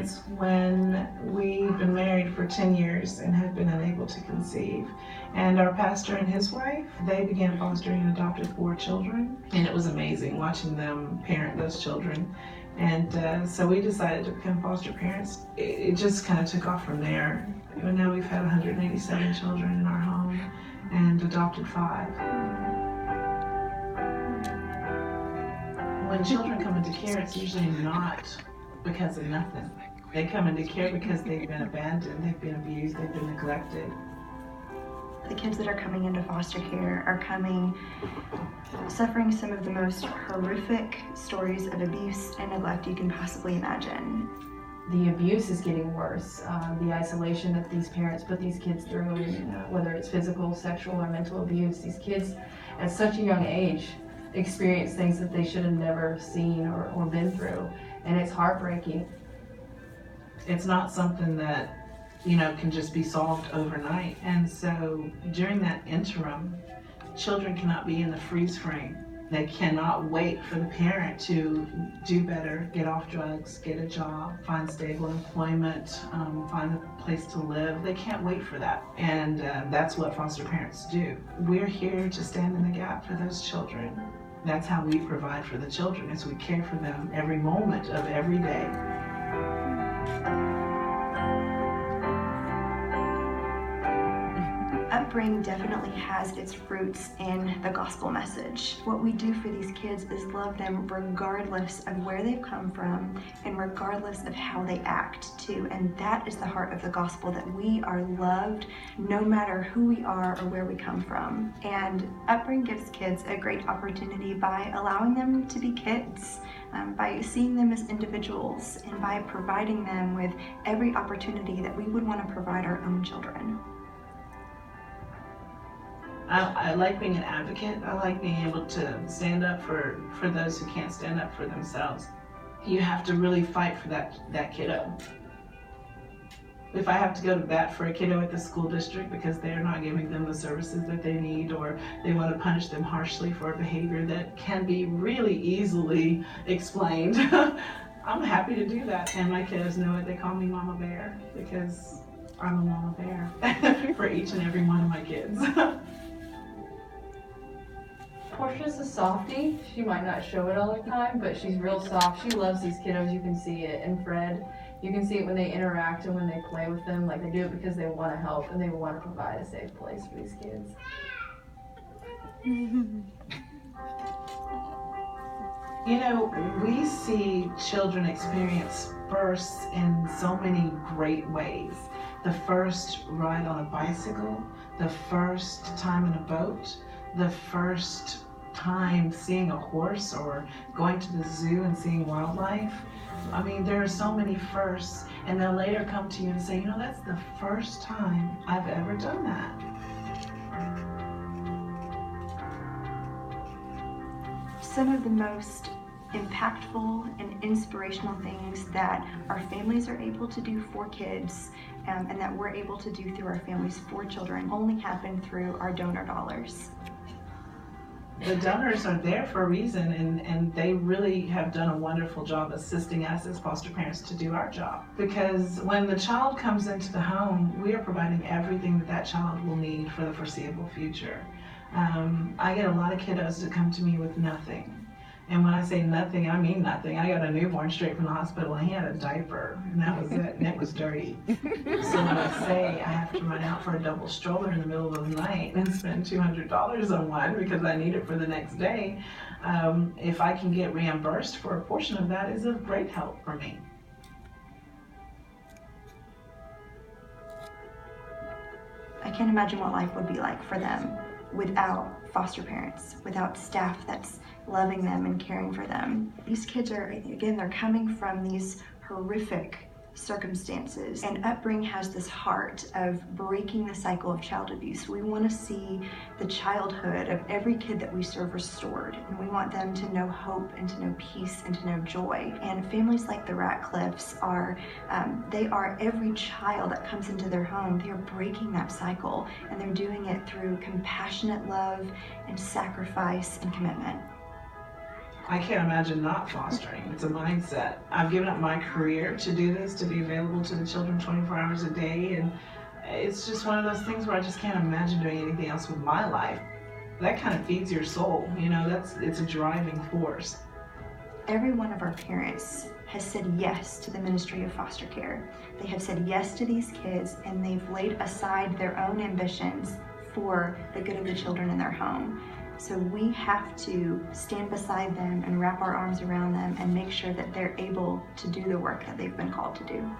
experience when we've been married for 10 years and had been unable to conceive. And our pastor and his wife, they began fostering and adopted 4 children. And it was amazing watching them parent those children. And so we decided to become foster parents. It just kind of took off from there. And now we've had 187 children in our home and adopted 5. When children come into care, it's usually not because of nothing. They come into care because they've been abandoned, they've been abused, they've been neglected. The kids that are coming into foster care are coming suffering some of the most horrific stories of abuse and neglect you can possibly imagine. The abuse is getting worse. The isolation that these parents put these kids through, whether it's physical, sexual, or mental abuse, these kids at such a young age experience things that they should have never seen or been through, and it's heartbreaking. It's not something that can just be solved overnight. And so during that interim, children cannot be in the freeze frame. They cannot wait for the parent to do better, get off drugs, get a job, find stable employment, find a place to live. They can't wait for that. And that's what foster parents do. We're here to stand in the gap for those children. That's how we provide for the children, is we care for them every moment of every day. Upbring definitely has its roots in the gospel message. What we do for these kids is love them regardless of where they've come from and regardless of how they act too. And that is the heart of the gospel, that we are loved no matter who we are or where we come from. And Upbring gives kids a great opportunity by allowing them to be kids, by seeing them as individuals, and by providing them with every opportunity that we would want to provide our own children. I like being an advocate. I like being able to stand up for those who can't stand up for themselves. You have to really fight for that kiddo. If I have to go to bat for a kiddo at the school district because they're not giving them the services that they need, or they want to punish them harshly for a behavior that can be really easily explained, I'm happy to do that. And my kiddos know it. They call me Mama Bear because I'm a Mama Bear for each and every one of my kids. Portia's a softie. She might not show it all the time, but she's real soft. She loves these kiddos. You can see it. And Fred, you can see it when they interact and when they play with them. Like, they do it because they want to help and they want to provide a safe place for these kids. We see children experience firsts in so many great ways. The first ride on a bicycle, the first time in a boat, the first time seeing a horse or going to the zoo and seeing wildlife. I mean, there are so many firsts, and they'll later come to you and say, that's the first time I've ever done that. Some of the most impactful and inspirational things that our families are able to do for kids and that we're able to do through our families for children only happen through our donor dollars. The donors are there for a reason, and they really have done a wonderful job assisting us as foster parents to do our job. Because when the child comes into the home, we are providing everything that child will need for the foreseeable future. I get a lot of kiddos that come to me with nothing. And when I say nothing, I mean nothing. I got a newborn straight from the hospital, and he had a diaper, and that was it, and it was dirty. So when I say I have to run out for a double stroller in the middle of the night and spend $200 on one because I need it for the next day, if I can get reimbursed for a portion of that, is of great help for me. I can't imagine what life would be like for them without foster parents, without staff that's loving them and caring for them. These kids are, again, they're coming from these horrific circumstances, and Upbring has this heart of breaking the cycle of child abuse. We want to see the childhood of every kid that we serve restored, and we want them to know hope and to know peace and to know joy. And families like the Ratcliffs are, they are every child that comes into their home. They are breaking that cycle, and they're doing it through compassionate love and sacrifice and commitment. I can't imagine not fostering. It's a mindset. I've given up my career to do this, to be available to the children 24 hours a day, and it's just one of those things where I just can't imagine doing anything else with my life. That kind of feeds your soul, you know, it's a driving force. Every one of our parents has said yes to the ministry of foster care. They have said yes to these kids, and they've laid aside their own ambitions for the good of the children in their home. So we have to stand beside them and wrap our arms around them and make sure that they're able to do the work that they've been called to do.